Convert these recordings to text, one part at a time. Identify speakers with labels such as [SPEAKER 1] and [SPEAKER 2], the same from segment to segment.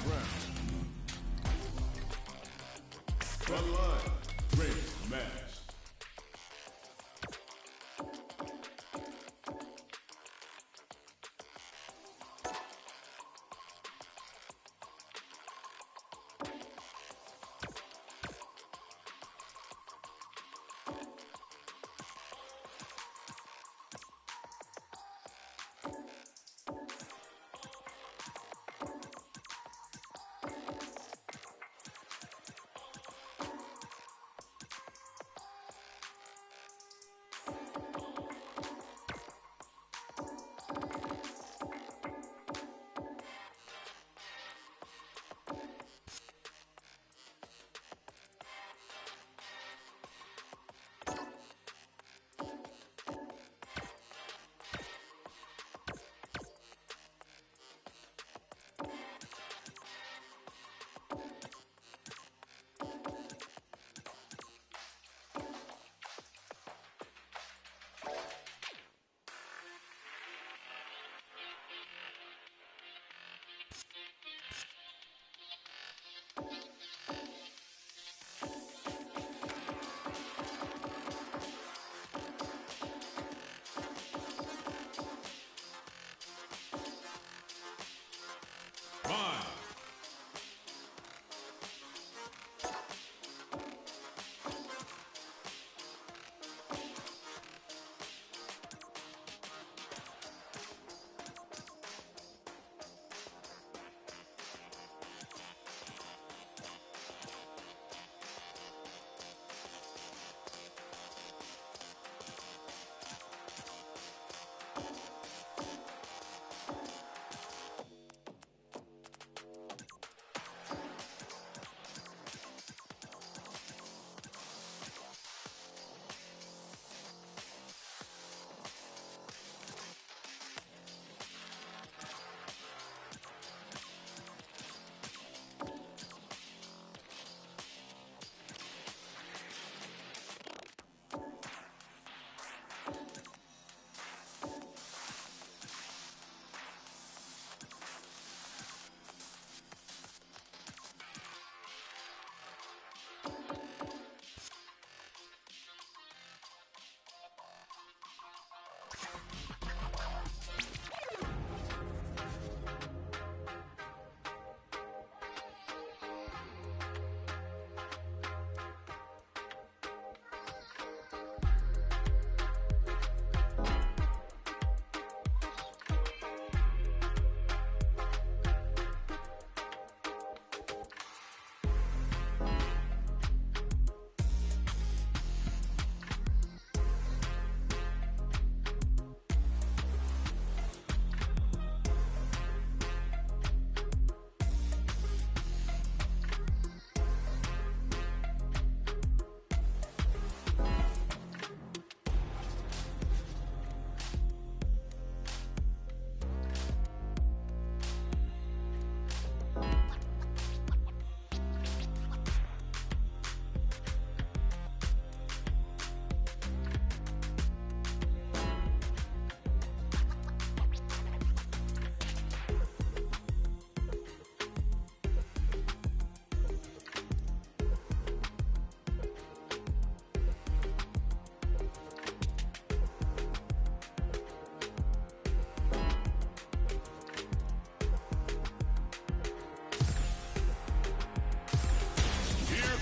[SPEAKER 1] round. Front line, ready, match.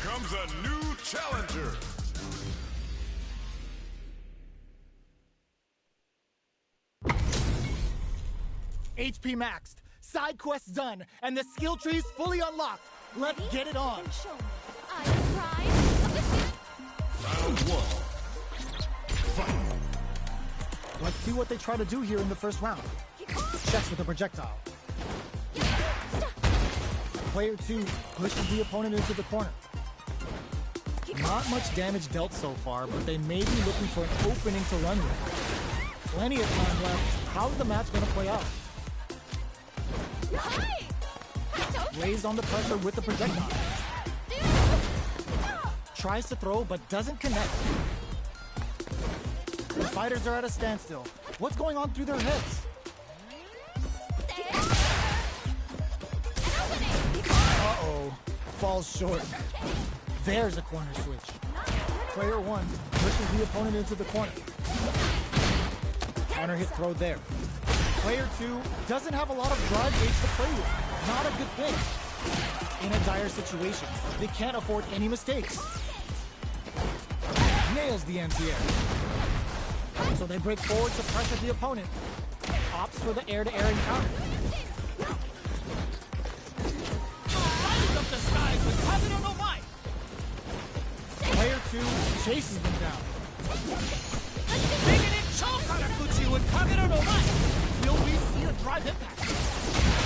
[SPEAKER 1] Comes a new challenger.
[SPEAKER 2] HP maxed, side quests done, and the skill tree's fully unlocked. Let's get it on.
[SPEAKER 3] Show me. I am pride.
[SPEAKER 1] Round one. Fight.
[SPEAKER 2] Let's see what they try to do here in the first round. Checks with a projectile. Player 2 pushes the opponent into the corner. Not much damage dealt so far, but they may be looking for an opening to run with. Plenty of time left. How's the match going to play out? Lays on the pressure with the projectile. Tries to throw, but doesn't connect. The fighters are at a standstill. What's going on through their heads? falls short. There's a corner switch. Player 1 pushes the opponent into the corner. Counter hit throw there. Player 2 doesn't have a lot of drive gauge to play with. Not a good thing. In a dire situation, they can't afford any mistakes. Nails the anti-air. So they break forward to pressure the opponent. Opts for the air-to-air encounter. Lighting up the skies with Kagero no Mai. Player 2 chases them down. Digging in Chokarakuchi with Kagero no Mai. Will we see a drive impact?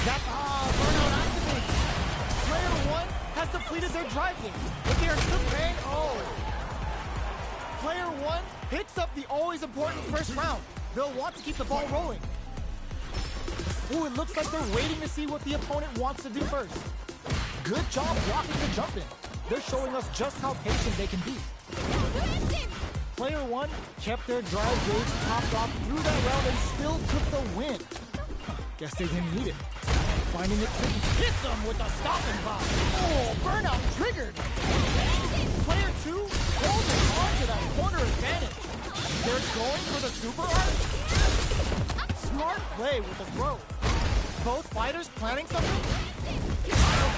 [SPEAKER 2] That burnout activates. Player 1 has depleted their drive game, but they are still paying. Player 1 picks up the always important first round. They'll want to keep the ball rolling. Ooh, it looks like they're waiting to see what the opponent wants to do first. Good job blocking the jump in. They're showing us just how patient they can be. Player 1 kept their drive gauge topped off through that round and still took the win. Guess they didn't need it. Finding it tricky. Hits them with a stopping bomb. Oh, burnout triggered. Player 2 holding on to that corner advantage. They're going for the super art. Smart play with the throw. Both fighters planning something.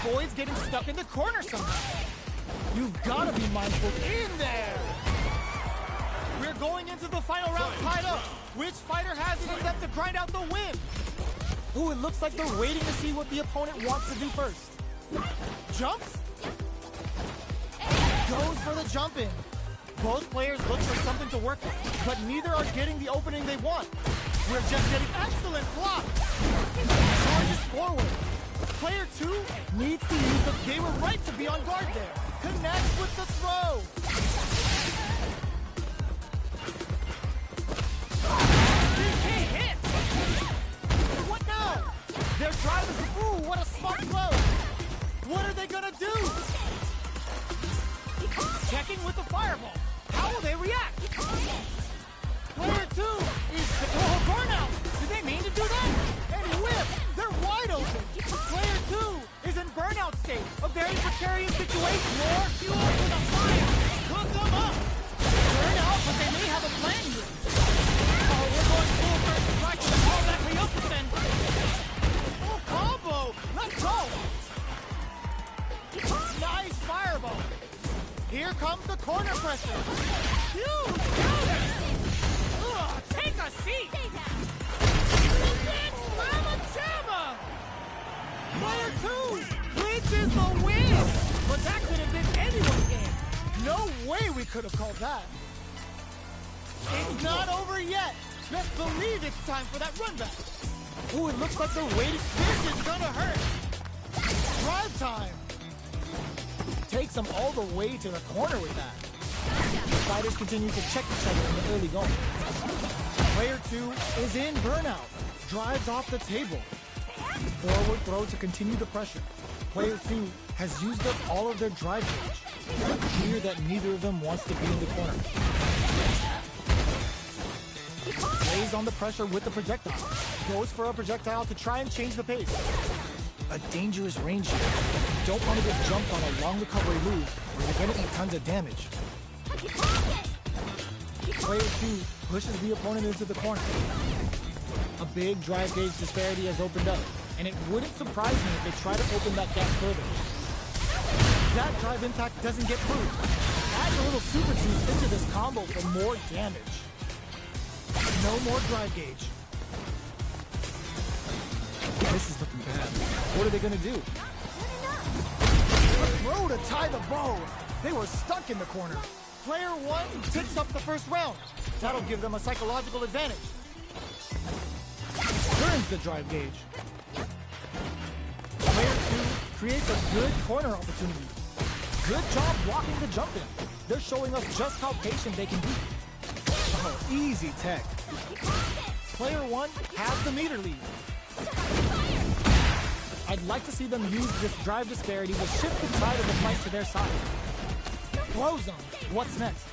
[SPEAKER 2] Avoids getting stuck in the corner somehow. You've got to be mindful in there. We're going into the final round tied up. Which fighter has it in them to grind out the win? Ooh, it looks like they're waiting to see what the opponent wants to do first. Jumps? Goes for the jump in. Both players look for something to work with, but neither are getting the opening they want. We're just getting excellent block. Charges forward. Player 2 needs to use the... They were right to be on guard there. Connects with the throw. DK hits. What now? Their drive is... Ooh, what a smart throw. What are they gonna do? Checking with the fireball. How will they react? Player 2 is... Oh, burnout! Did they mean to do that? And whip! They're wide open! Player 2 is in burnout state. A very precarious situation. More fuel for the fire! Cook them up! Burnout, but they may have a plan here. Oh, we're going full first strike with all that Ryokusen. Oh, combo! Let's go! Nice fireball! Here comes the corner pressure. Huge counter! Ugh, take a seat! Big Mama Jamma! Player 2 clinches the win! But that could have been anyone's game. No way we could have called that. It's not over yet. Best believe it's time for that run back. Ooh, it looks like they're waiting. This is gonna hurt. Drive time. Takes them all the way to the corner with that. Fighters continue to check each other in the early going. Player 2 is in burnout. Drives off the table. Forward throw to continue the pressure. Player 2 has used up all of their drive gauge. Clear that neither of them wants to be in the corner. Lays on the pressure with the projectile. Goes for a projectile to try and change the pace. A dangerous range here. Don't want to get jumped on a long recovery move or you're going to eat tons of damage. Player 2 pushes the opponent into the corner. A big drive gauge disparity has opened up, and it wouldn't surprise me if they try to open that gap further. That drive impact doesn't get through. Add a little super juice into this combo for more damage. No more drive gauge. This is looking bad. What are they gonna do? A throw to tie the bow. They were stuck in the corner. Player 1 picks up the first round. That'll give them a psychological advantage. Turns the drive gauge. Player 2 creates a good corner opportunity. Good job blocking the jump in. They're showing us just how patient they can be. Oh, easy tech. Player 1 has the meter lead. I'd like to see them use this drive disparity to shift the tide of the fight to their side. Throw zone. What's next?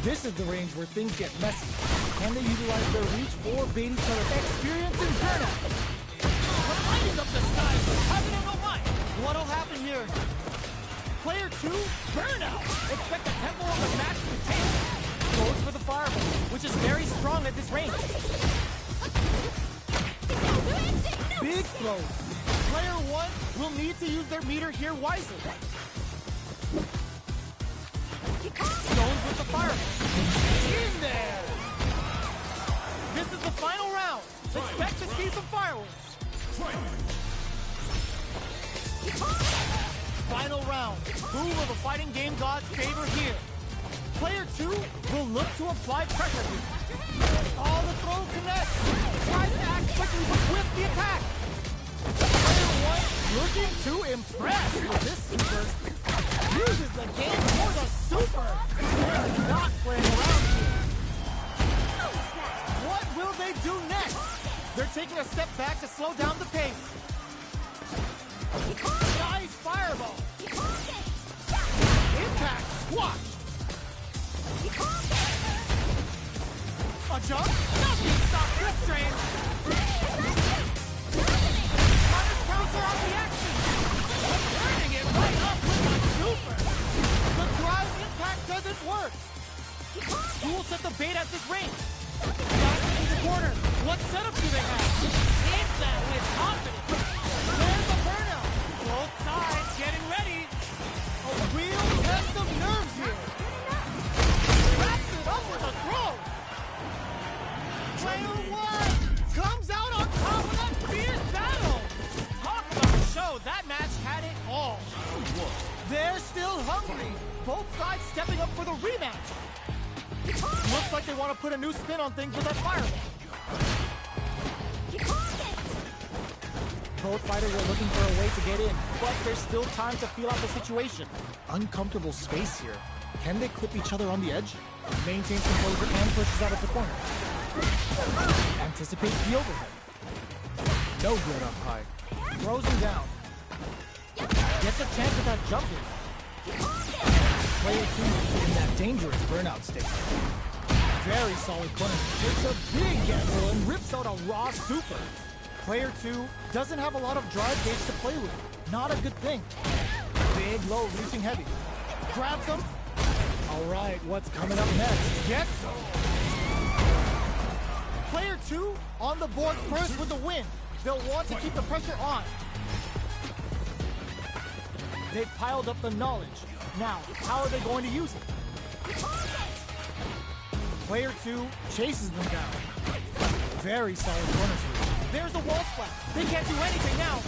[SPEAKER 2] This is the range where things get messy. Can they utilize their reach or bait each other? Experience and burnout. We're lighting up the skies. What'll happen here? Player 2, burnout. Expect the tempo of the match to change. Goes for the fireball, which is very strong at this range. Big throws. Player 1 will need to use their meter here wisely. Goes with the fireball. In there. This is the final round. Expect to see some fireworks. Final round. Who will the fighting game gods favor here? Player 2 will look to apply pressure here. Oh, the throw connects. Tries to act quickly, but with the attack. Player 1 looking to impress with this super. Uses the game for the super. They're not playing around here. What will they do next? They're taking a step back to slow down the pace. Nice fireball. Impact squash. A jump? Nothing stops this train. Counter on the action. Turning it right up with a super. The drive impact doesn't work. Who will set the bait at this range? Back into the corner. What setup do they have? Hit that with confidence. There's the burnout. Both sides getting ready. A real test of nerves here. Wraps it up with a throw. Player 1 comes out on top of that fierce battle. Talk about a show. That match had it all. They're still hungry. Both sides stepping up for the rematch. Looks like they want to put a new spin on things with that fireball. Both fighters are looking for a way to get in, but there's still time to feel out the situation. Uncomfortable space here. Can they clip each other on the edge? Maintains composure and pushes out of the corner. Anticipates the overhead. No good up high. Throws him down. Gets a chance at that jump in. Player 2 in that dangerous burnout state. Very solid corner. It's a big gamble and rips out a raw super. Player 2 doesn't have a lot of drive gauge to play with. Not a good thing. Big low reaching heavy. Grabs him. All right, what's coming up next? Gets him. Player 2 on the board first with the win. They'll want to keep the pressure on. They've piled up the knowledge. Now, how are they going to use it? Player 2 chases them down. Very solid corner two. There's a wall splat. They can't do anything now.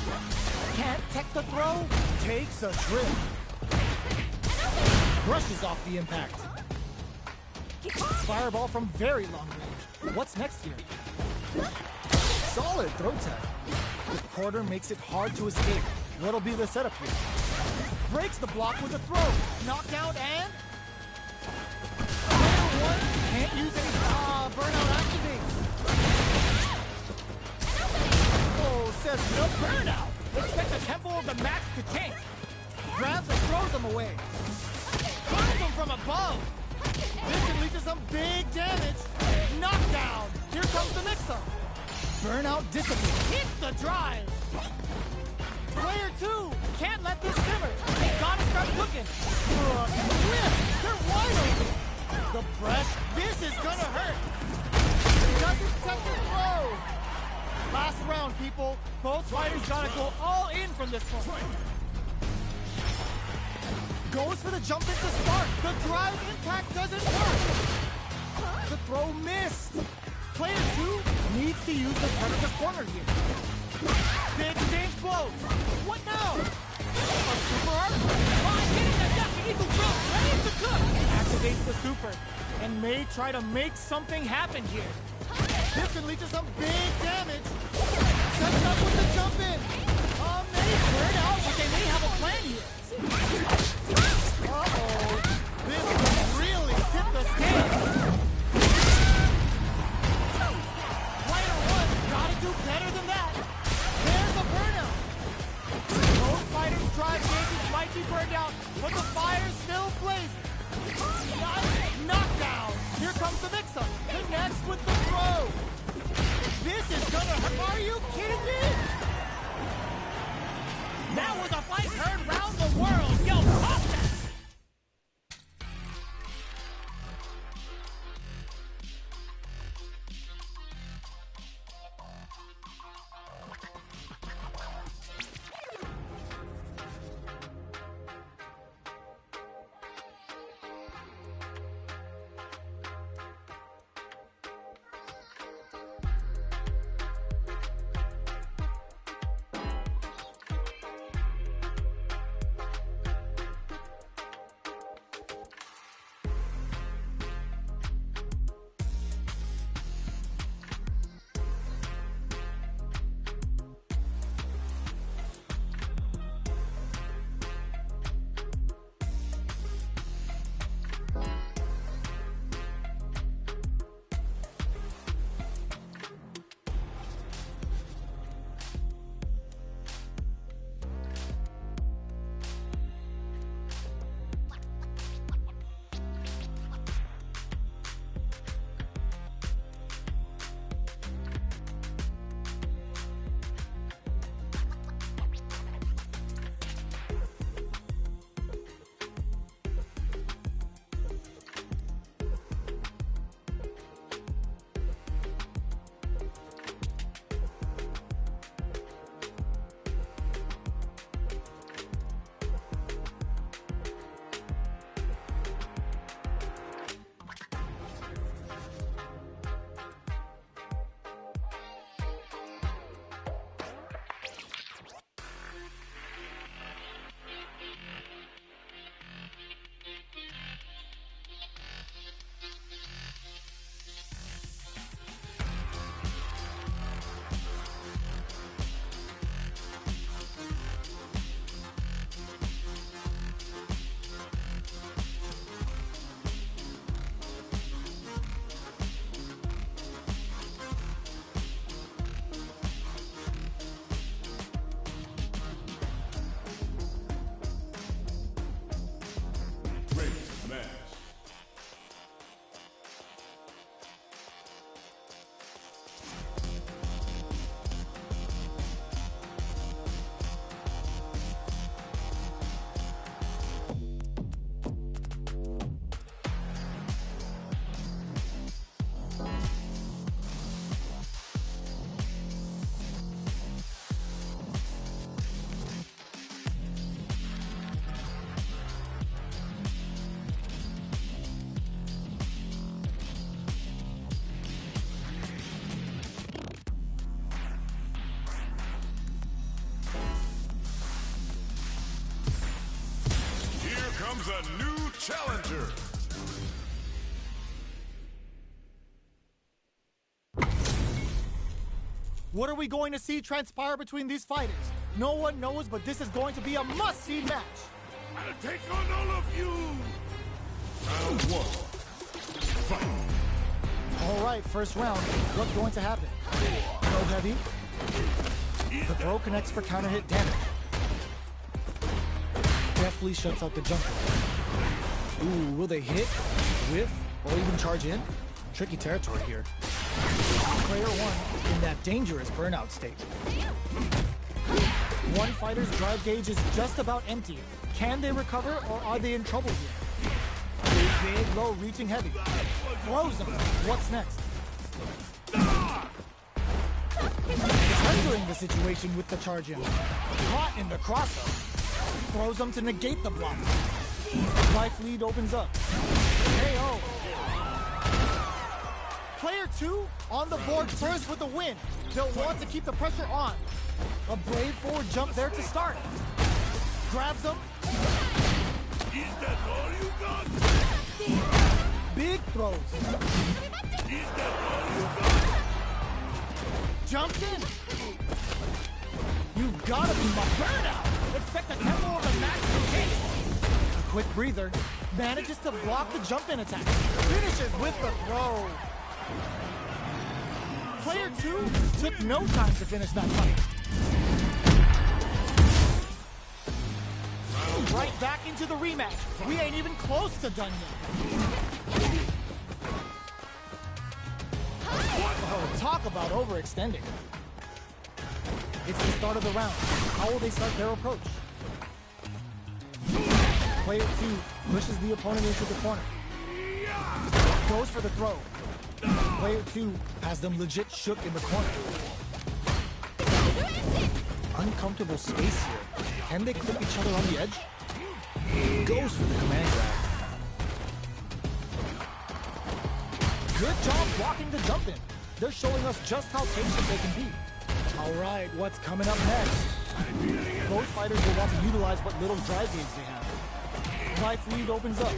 [SPEAKER 2] Can't tech the throw. Takes a trip. Brushes off the impact. Fireball from very long range. What's next here? Solid throw tech. The quarter makes it hard to escape. What'll be the setup here? Breaks the block with a throw. Knockdown and... Player 1 can't use any... burnout activates. Oh, says no burnout. Expect the tempo of the match to change. Grabs and throws him away. Burns him from above. This can lead to some big damage. Knockdown. Here comes the mix-up. Burnout dissipates. Hits the drive. Player 2 can't let this simmer. They gotta start cooking. Whip. They're wide open. The press. This is gonna hurt. Doesn't touch the throw. Last round, people. Both fighters gotta go all in from this one. Goes for the jump in to start. The drive impact doesn't work. The throw missed. Player 2 needs to use the predator corner here. Big exchange blows. What now? A super art? Getting the Japanese throw. Ready to cook. Activates the super and may try to make something happen here. This can lead to some big damage. Sets up with the jump in. May burn out, but they may have a plan here. Uh-oh. This could really tip the scale. Player 1 gotta do better than that. There's a burnout. Both fighters' drive gauges might be burned out, but the fire's still blazing. Nice knockdown. Here comes the mix-up. Connects with the throw. This is gonna hurt. Are you kidding me? That was a fight heard round the world. Yo, pop
[SPEAKER 1] comes a new challenger.
[SPEAKER 2] What are we going to see transpire between these fighters? No one knows, but this is going to be a must-see match.
[SPEAKER 1] I'll take on all of you. Round one. Fight.
[SPEAKER 2] All right, first round. What's going to happen? Go heavy. The throw connects for counter hit damage. Definitely shuts out the jumper. Ooh, will they hit, whiff, or even charge in? Tricky territory here. Player one in that dangerous burnout state. One fighter's drive gauge is just about empty. Can they recover, or are they in trouble here? Big, low, reaching heavy. Throws them. What's next? Rendering the situation with the charge in. Caught in the crossover. Throws them to negate the block. Life lead opens up. KO. Player two on the board first with the win. They'll want to keep the pressure on. A brave forward jump there to start. Grabs them.
[SPEAKER 1] Is that all you got?
[SPEAKER 2] Big throws.
[SPEAKER 1] Is that all you got?
[SPEAKER 2] Jumps in. You've got to be my burnout. Expect the tempo of the match to change. A quick breather. Manages to block the jump in attack. Finishes with the throw. Player two took no time to finish that fight. Right back into the rematch. We ain't even close to done yet. Oh, talk about overextending. It's the start of the round. How will they start their approach? Player two pushes the opponent into the corner. Goes for the throw. Player two has them legit shook in the corner. Uncomfortable space here. Can they clip each other on the edge? Goes for the command grab. Good job blocking the jump in. They're showing us just how patient they can be. All right, what's coming up next? Both fighters will want to utilize what little drive gauge they have. Life lead opens up.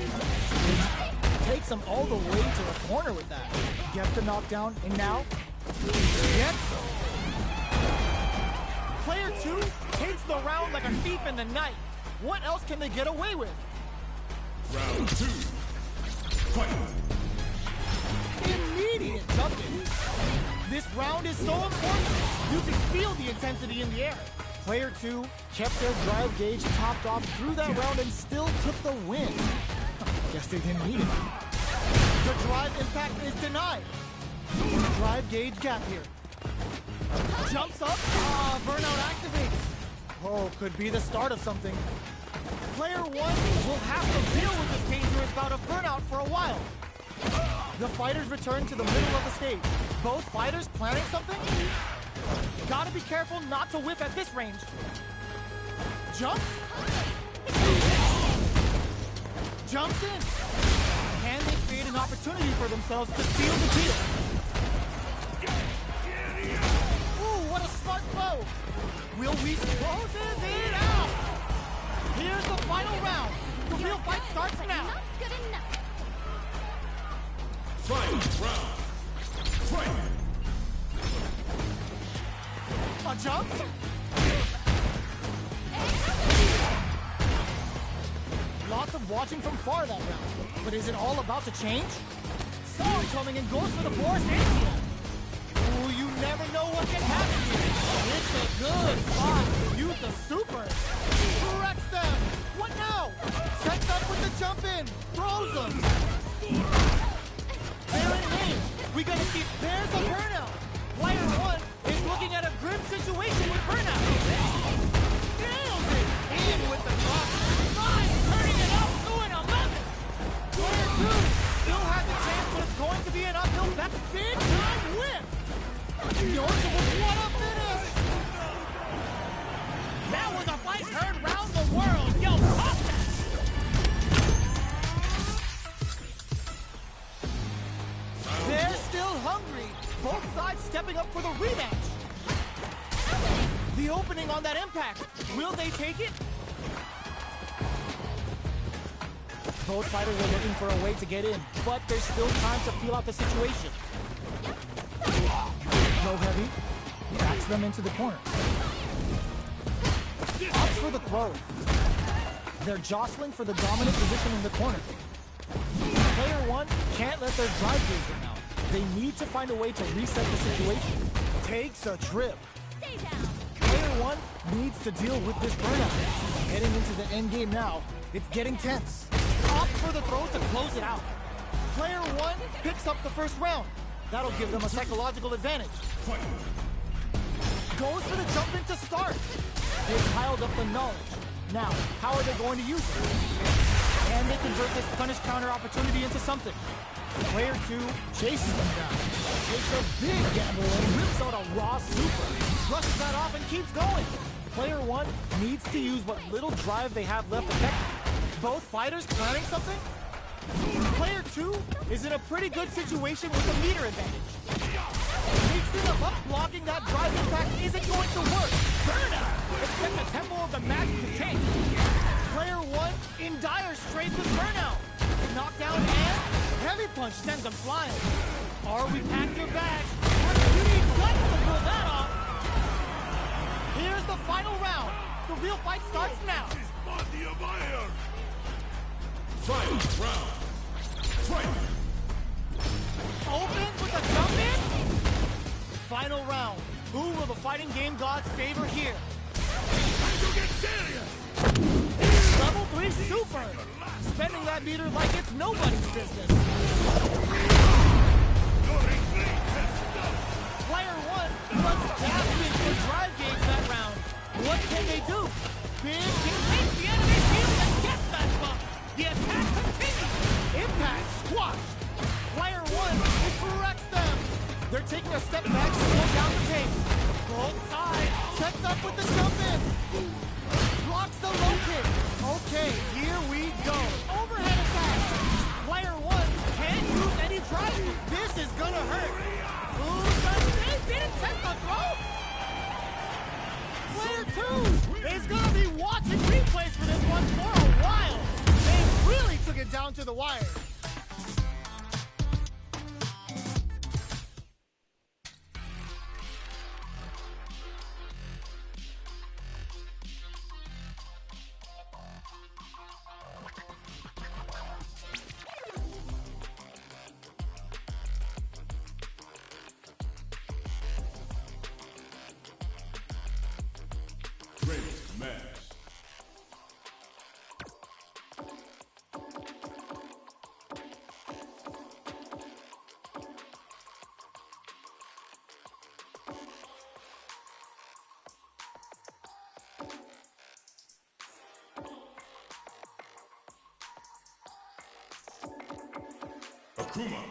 [SPEAKER 2] Takes them all the way to the corner with that. Gets the knockdown, and now gets them. Player two takes the round like a thief in the night. What else can they get away with?
[SPEAKER 1] Round two. Fight.
[SPEAKER 2] Immediate jumping. This round is so important. You can feel the intensity in the air. Player two kept their drive gauge topped off through that round and still took the win. Guess they didn't need it. The drive impact is denied. Drive gauge gap here. Jumps up. Burnout activates. Oh, could be the start of something. Player one will have to deal with this dangerous bout of burnout for a while. The fighters return to the middle of the stage. Both fighters planning something? Gotta be careful not to whiff at this range. Jump. Jumps in. Can they create an opportunity for themselves to seal the deal? Ooh, what a smart blow. Will we closes it out? Here's the final round. The real fight starts now.
[SPEAKER 3] Not good enough.
[SPEAKER 1] Final round. Fight.
[SPEAKER 2] A jump? Lots of watching from far that round. But is it all about to change? Song coming and goes for the Boris Asia. Ooh, you never know what can happen here. It's a good spot to use the super. Corrects them. What now? Sets up with the jump in. Throws them. They're in range. We gotta see. There's a burnout. Player one is looking at a grim situation with burnout. Nails it. In with the cross. Turning it up to an 11. Player two still has a chance, but it's going to be an uphill back. Big time whip. Noticeable. What a finish. That was a fight heard round the world. Yo, pop that. They're still hungry. Both sides stepping up for the rematch. The opening on that impact. Will they take it? Both fighters are looking for a way to get in, but there's still time to feel out the situation. Go heavy, backs them into the corner. Opts for the throw. They're jostling for the dominant position in the corner. Player one can't let their drive gauge run out. They need to find a way to reset the situation. Takes a trip.
[SPEAKER 3] Stay down.
[SPEAKER 2] Player one needs to deal with this burnout. Heading into the end game now, it's getting tense. Opt for the throw to close it out. Player one picks up the first round. That'll give them a psychological advantage. Goes for the jump in to start. They've piled up the knowledge. Now, how are they going to use it? Can they convert this punish counter opportunity into something? Player two chases them down. Takes a big gamble and rips out a raw super. Brushes that off and keeps going. Player one needs to use what little drive they have left effectively. Both fighters planning something? Player two is in a pretty good situation with a meter advantage. Mixing them up, blocking that drive impact isn't going to work. Burnout! Expect the tempo of the match to change. Player one in dire straits with burnout. Knockdown and heavy punch sends them flying. Or we pack your bags. You need guts to pull that off. Here's the final round. The real fight starts now.
[SPEAKER 1] His body of iron!
[SPEAKER 4] Final round. Fight!
[SPEAKER 2] Opens with a jump in. Final round. Who will the fighting game gods favor here?
[SPEAKER 1] Time to get serious!
[SPEAKER 2] Level 3 super! Spending that meter like it's nobody's business.
[SPEAKER 1] Your replay test done!
[SPEAKER 2] Player 1 was gasping for drive gauge that round. What can they do? Big can make the enemy feel and get that bump. The attack continues. Impact squashed. Player 1 corrects them. They're taking a step back to slow down the pace. Both sides sets up with the jump in. Blocks the low kick. Okay, here we go. Overhead attack. Player 1 can't use any drive. This is gonna hurt. Ooh, they didn't take the throw. Player 2 is gonna be watching replays for this one for a while. They really took it down to the wire.
[SPEAKER 4] Great match. Akuma.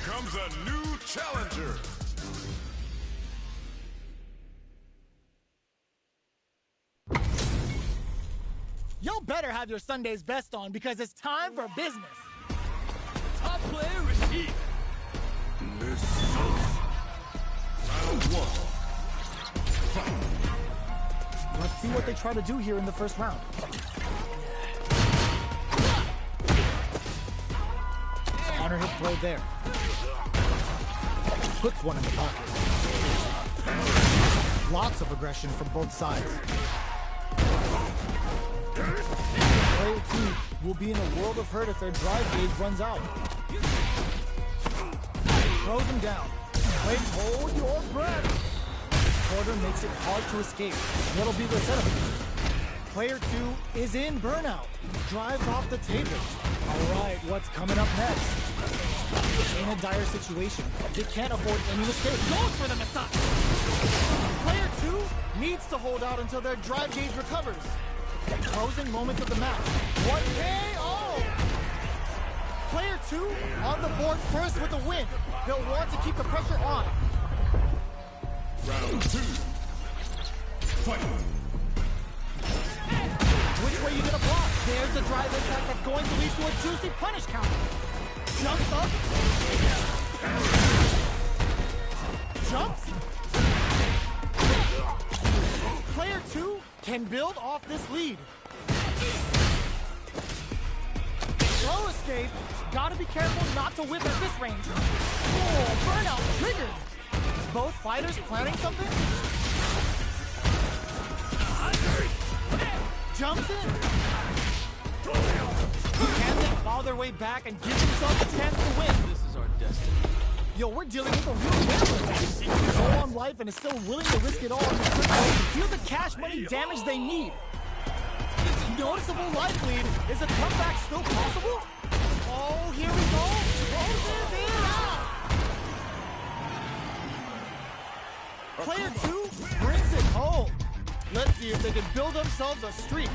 [SPEAKER 4] Comes a new challenger.
[SPEAKER 2] Y'all better have your Sunday's best on because it's time for business.
[SPEAKER 4] Top player is here.
[SPEAKER 1] This sucks.
[SPEAKER 4] Round one. Fight.
[SPEAKER 2] Let's Let's see what they try to do here in the first round. Counter hit throw there. Puts one in the pocket. Lots of aggression from both sides. Player 2 will be in a world of hurt if their drive gauge runs out. Throws him down. Wait, hold your breath. Quarter makes it hard to escape. What'll be the setup? Player 2 is in burnout. Drives off the table. All right, what's coming up next? In a dire situation, they can't afford any mistakes. Goes for the massage. Player 2 needs to hold out until their drive gauge recovers. Closing moments of the match. What KO! Player 2 on the board first with the win. They'll want to keep the pressure on.
[SPEAKER 4] Round 2. Fight.
[SPEAKER 2] Which way you gonna block? There's the drive impact that's going to lead to a juicy punish counter. Jumps up. Jumps. Player 2 can build off this lead. Slow escape. Gotta be careful not to whip at this range. Oh, burnout triggered. Both fighters planning something? Jumps in. Can they claw their way back and give themselves a chance to win?
[SPEAKER 4] This is our destiny.
[SPEAKER 2] Yo, we're dealing with a real gambler. Go on life and is still willing to risk it all to feel the cash money damage they need. Noticeable life lead. Is a comeback still possible? Oh, here we go. Closes it out. Player 2 brings it home. Let's see if they can build themselves a streak.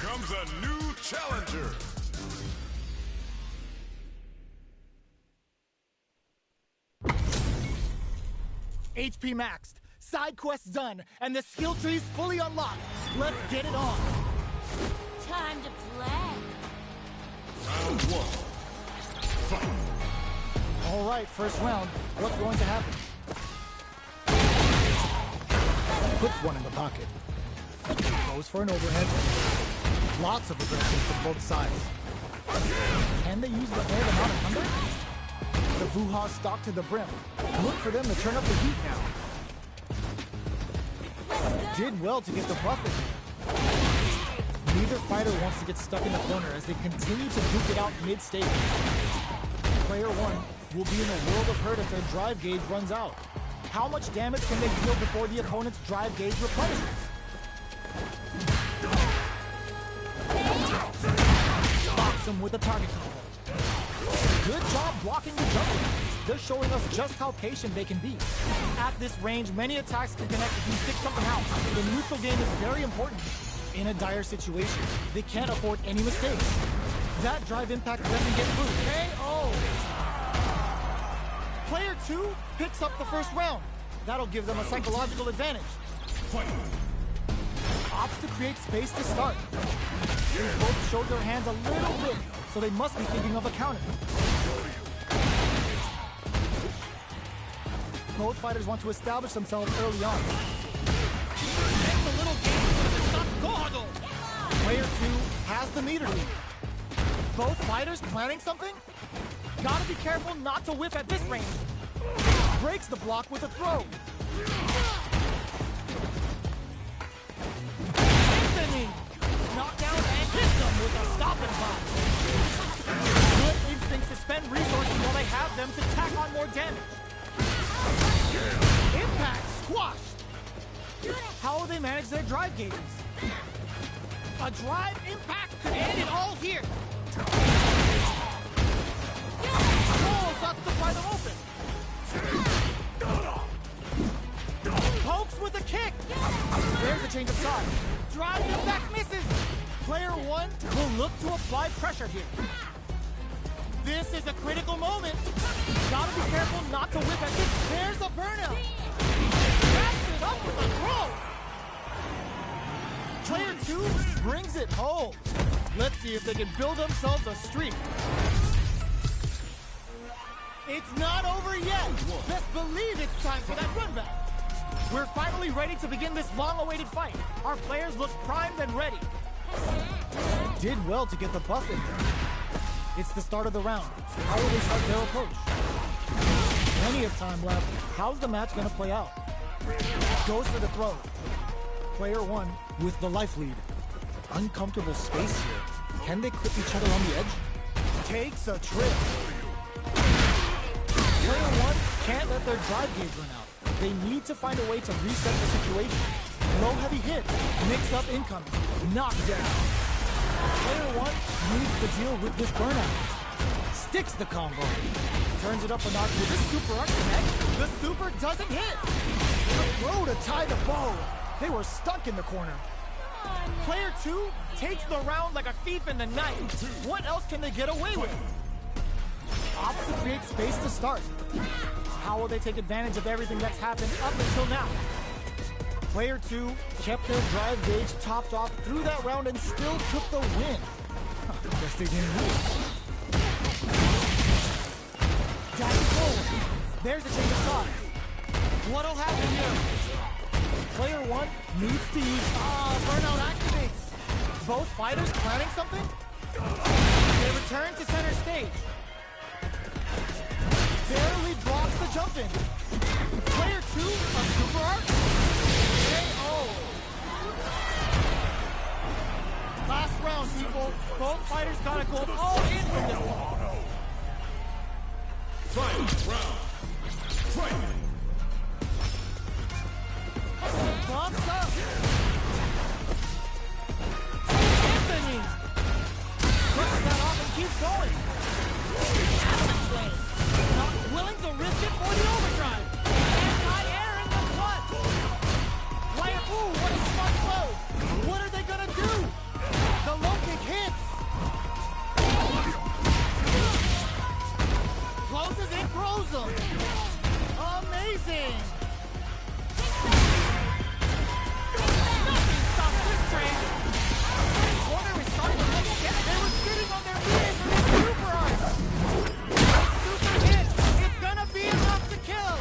[SPEAKER 4] Comes a new challenger.
[SPEAKER 2] HP maxed, side quests done, and the skill tree's fully unlocked. Let's get it on.
[SPEAKER 3] Time to play.
[SPEAKER 4] Round 1. Fight.
[SPEAKER 2] All right, first round. What's going to happen? Puts one in the pocket. Goes for an overhead. Lots of aggression from both sides. Can they use the air to mount a comeback? The Vuha stalk to the brim. Look for them to turn up the heat now. Did well to get the buff in there. Neither fighter wants to get stuck in the corner as they continue to duke it out mid-stage. Player 1 will be in a world of hurt if their drive gauge runs out. How much damage can they deal before the opponent's drive gauge replenishes? Him with a target combo. Good job blocking the jumper. They're showing us just how patient they can be. At this range, many attacks can connect if you stick something out. The neutral game is very important. In a dire situation, they can't afford any mistakes. That drive impact doesn't get through. KO! Player 2 picks up the first round. That'll give them a psychological advantage.
[SPEAKER 4] Fight.
[SPEAKER 2] Opts to create space to start. They both showed their hands a little bit, so they must be thinking of a counter. Both fighters want to establish themselves early on. It's a little game for the Satsugado. Player 2 has the meter lead. Both fighters planning something? Gotta be careful not to whiff at this range. Breaks the block with a throw. Knockdown and hits them with a stopping block. Good instincts to spend resources while they have them to tack on more damage. Impact squashed. How will they manage their drive gauges? A drive impact could end it all here. Oh, that's to pry them open. Pokes with a kick. There's a change of side. Driving back misses. Player one will look to apply pressure here. This is a critical moment. Gotta be careful not to whip at this. There's a burnout. Wraps it up with a throw. Player two brings it home. Let's see if they can build themselves a streak. It's not over yet. Best believe it's time for that run back. We're finally ready to begin this long-awaited fight. Our players look primed and ready. Did well to get the buff in there. It's the start of the round. How will they start their approach? Plenty of time left. How's the match going to play out? Goes for the throw. Player one with the life lead. Uncomfortable space here. Can they clip each other on the edge? Takes a trip. Player one can't let their drive gauge run out. They need to find a way to reset the situation. Low heavy hit. Mix up incoming. Knockdown. Player one needs to deal with this burnout. Sticks the combo. Turns it up a notch with this super arc connect. The super doesn't hit. The throw to tie the bow. They were stuck in the corner. Player two takes the round like a thief in the night. What else can they get away with? Opts to create space to start. How will they take advantage of everything that's happened up until now? Player two kept their drive gauge topped off through that round and still took the win. Guess they didn't lose. Dash forward. There's a change of side. What'll happen here? Player one needs to use... burnout activates. Both fighters planning something? They return to center stage. Barely blocks the jump in. Player two, a super arc. KO. Last round, people. Both fighters gotta go all in from this one.
[SPEAKER 4] Fight round. Fight.
[SPEAKER 2] Bumps up. Anthony. Puts that off and keeps going. Not willing to risk it for the overdrive. Anti-air in the butt. Player, ooh, what a smart blow. What are they gonna do? The low kick hits. Closes and throws them. Amazing. Nothing stops this train. Corner is starting to look again. They were sitting on their rears for this super arc. Super hit. It's gonna be enough to kill.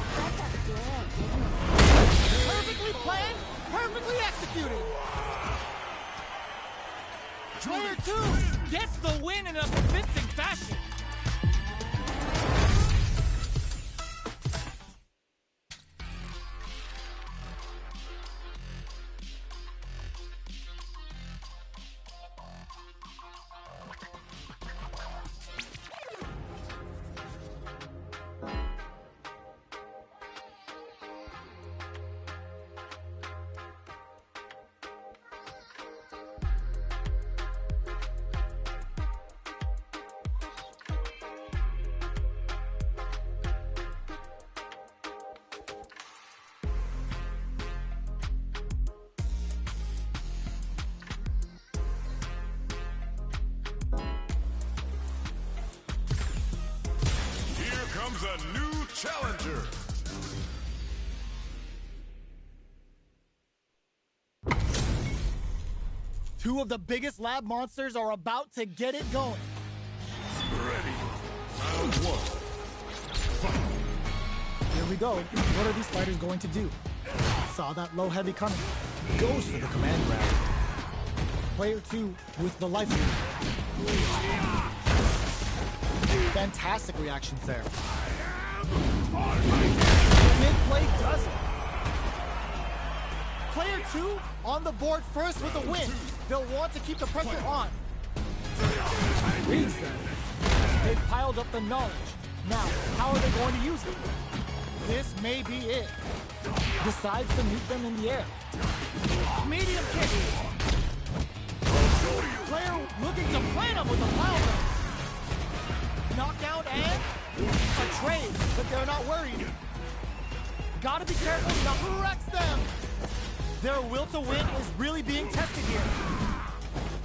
[SPEAKER 2] Perfectly planned, perfectly executed. Player two gets the win in a convincing fashion.
[SPEAKER 4] Comes a new challenger.
[SPEAKER 2] Two of the biggest lab monsters are about to get it going.
[SPEAKER 4] Ready. Round one. Fight.
[SPEAKER 2] Here we go. What are these fighters going to do? Saw that low heavy coming. Goes for the command grab. Player two with the life lead. Fantastic reactions there. Mid-play does it. Player two on the board first with a win. They'll want to keep the pressure on. Reads them. They've piled up the knowledge. Now, how are they going to use it? This may be it. Decides to meet them in the air. Medium kick. Player looking to plant him with a pile. Knockdown and A trade, but they're not worried. Gotta be careful not to wreck them. Their will to win is really being tested here.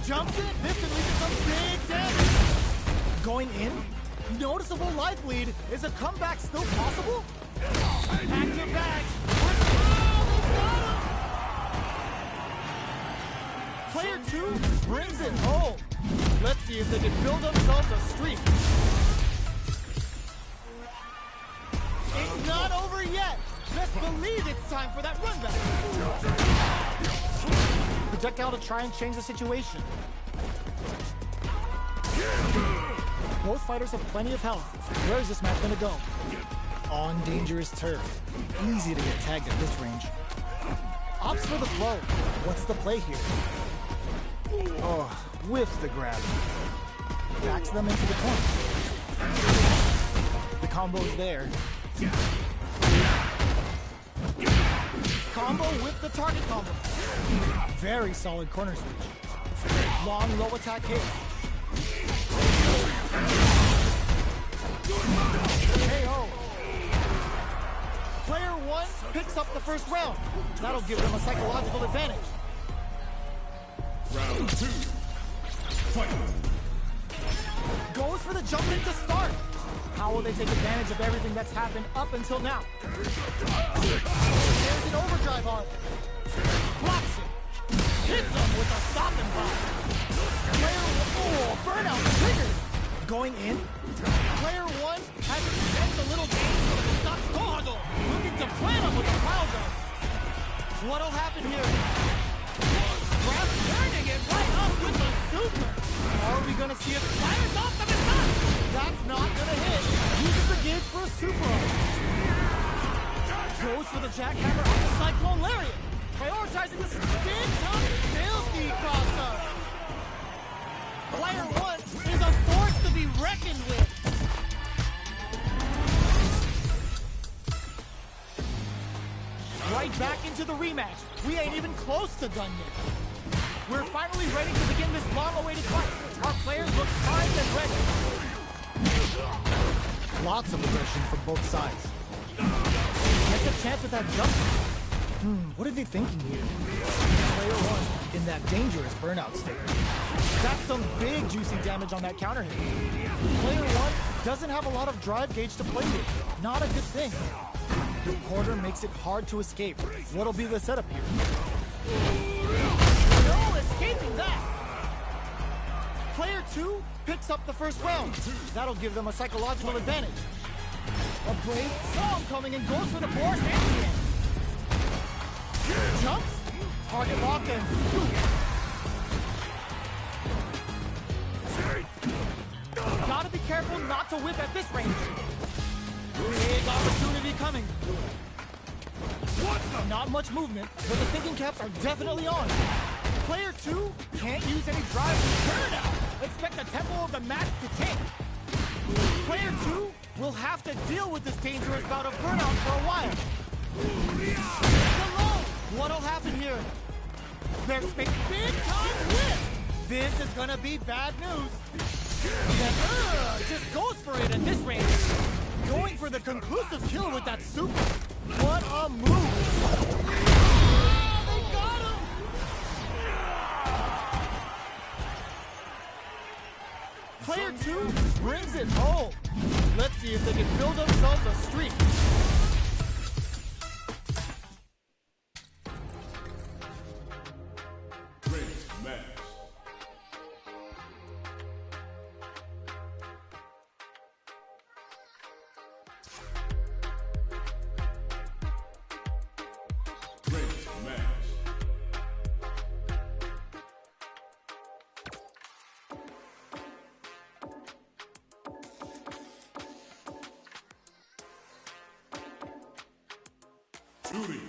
[SPEAKER 2] Jumps in, this could lead to some big damage. Going in, noticeable life lead. Is a comeback still possible? Pack your bags. Player 2 brings it home. Let's see if they can build themselves a streak. It's not over yet. Let's believe it's time for that run back. Projectile to try and change the situation. Both fighters have plenty of health. Where is this match gonna go? On dangerous turf. Easy to get tagged at this range. Opts for the flow. What's the play here? Oh, whiffs the grab. Backs them into the corner. The combo's there. Combo with the target combo. Very solid corner switch. Long low attack hit. KO. Player 1 picks up the first round. That'll give them a psychological advantage.
[SPEAKER 4] Round 2. Fight.
[SPEAKER 2] Goes for the jump in to start. How will they take advantage of everything that's happened up until now? There's an overdrive on. Blocks it. Hits him with a stop and block. Player 1, burnout triggered. Going in. Player 1 has to defend the little game so that it stops Gohado. Looking to plant him with a pile drive. What'll happen here? Grab turning it right up with the super. Are we gonna see it fires off of his gun? That's not gonna hit. Uses the gauge for a super up. Goes for the jackhammer on the Cyclone Lariat. Prioritizing the big time Bilski crosser. Player 1 is a force to be reckoned with. Right back into the rematch. We ain't even close to done yet. We're finally ready to begin this long-awaited fight. Our players look primed and ready. Lots of aggression from both sides. Gets a chance with that jump. What are they thinking here? Player 1 in that dangerous burnout state. That's some big juicy damage on that counter hit. Player 1 doesn't have a lot of drive gauge to play with. Not a good thing. The corner makes it hard to escape. What'll be the setup here? No escaping that! Player 2 picks up the first round. That'll give them a psychological advantage. A brave song coming and goes for the force and the end. Jumps, target lock, and scoop. Gotta be careful not to whip at this range. Big opportunity coming. Not much movement, but the thinking caps are definitely on. Player 2 can't use any drive to turn out. Expect the tempo of the match to change. Player 2 will have to deal with this dangerous bout of burnout for a while. Hello! What'll happen here? There's big time whip! This is gonna be bad news. Then just goes for it at this range. Going for the conclusive kill with that super. What a move! They got him! Player 2 brings it home. Let's see if they can build themselves a streak.
[SPEAKER 4] Great match. Great match. Duty.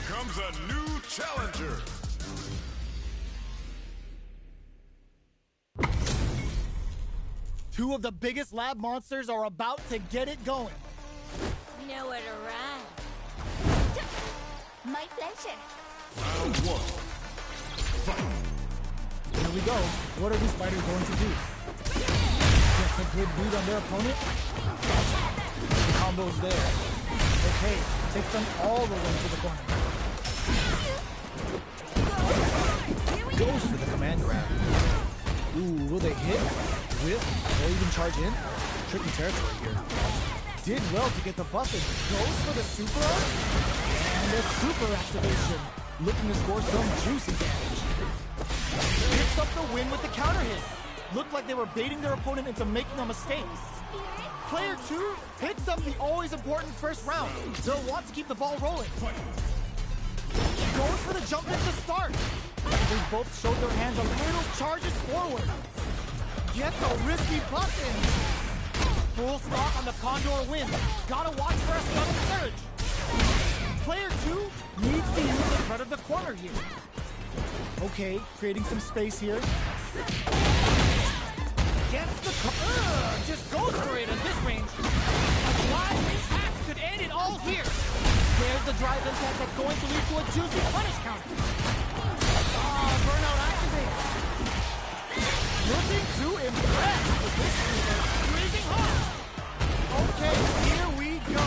[SPEAKER 1] comes a new challenger.
[SPEAKER 2] Two of the biggest lab monsters are about to get it going.
[SPEAKER 3] Nowhere to run.
[SPEAKER 5] My pleasure.
[SPEAKER 4] Round one. Fight.
[SPEAKER 2] Here we go. What are these fighters going to do? Gets a good beat on their opponent. The combo's there. Okay, takes them all the way to the corner. Goes for the command grab. Ooh, will they hit, whip, or even charge in? Tricky territory here. Did well to get the buff in. Goes for the super art. And a super activation. Looking to score some juicy damage. Picks up the win with the counter hit. Looked like they were baiting their opponent into making a mistake. Player 2 picks up the always important first round. They'll want to keep the ball rolling. Goes for the jump in to start. They both showed their hands a little, charges forward. Gets a risky button. Full stock on the Condor win. Gotta watch for a sudden surge. Player 2 needs to use the threat of the corner here. Okay, creating some space here. Gets the just goes for it at this range. A drive impact could end it all here. There's the drive impact that's going to lead to a juicy punish counter. Burnout activates. Looking to impress with this super. Freezing hot. Okay, here we go.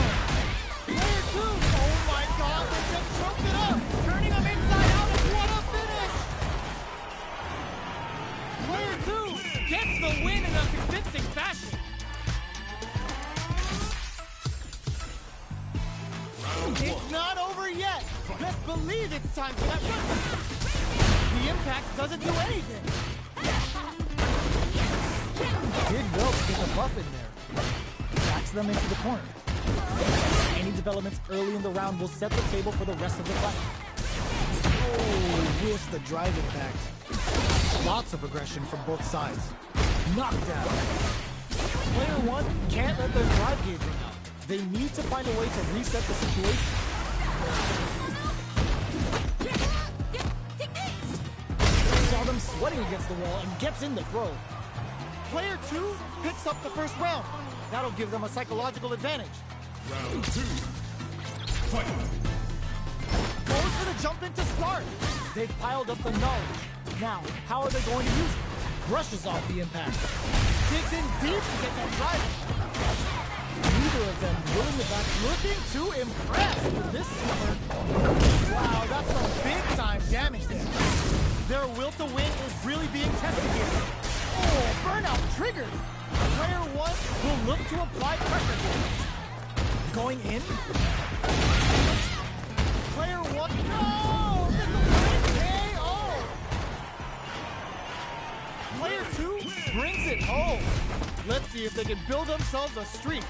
[SPEAKER 2] Player 2. Oh my god, they just choked it up. Turning them inside out and what a finish. Player 2 gets the win in a convincing fashion. It's not over yet. Let's believe it's time for that run. The impact doesn't do anything. Did well to get the buff in there. Backs them into the corner. Any developments early in the round will set the table for the rest of the fight. Oh, with the drive impact. Lots of aggression from both sides. Knockdown. Player 1 can't let their drive gauge run out. They need to find a way to reset the situation. Saw them sweating against the wall and gets in the throw. Player 2 picks up the first round. That'll give them a psychological advantage.
[SPEAKER 4] Round two. Fight.
[SPEAKER 2] Goes for the jump in to start. They've piled up the knowledge. Now, how are they going to use it? Brushes off the impact. Digs in deep to get that drive. Neither of them willing to back, looking to impress with this super. Wow, that's some big time damage there. Their will to win is really being tested here. Oh, burnout triggered. Player 1 will look to apply pressure here. Going in. Player 1, no! This is a KO! Player 2 brings it home. Let's see if they can build themselves a streak.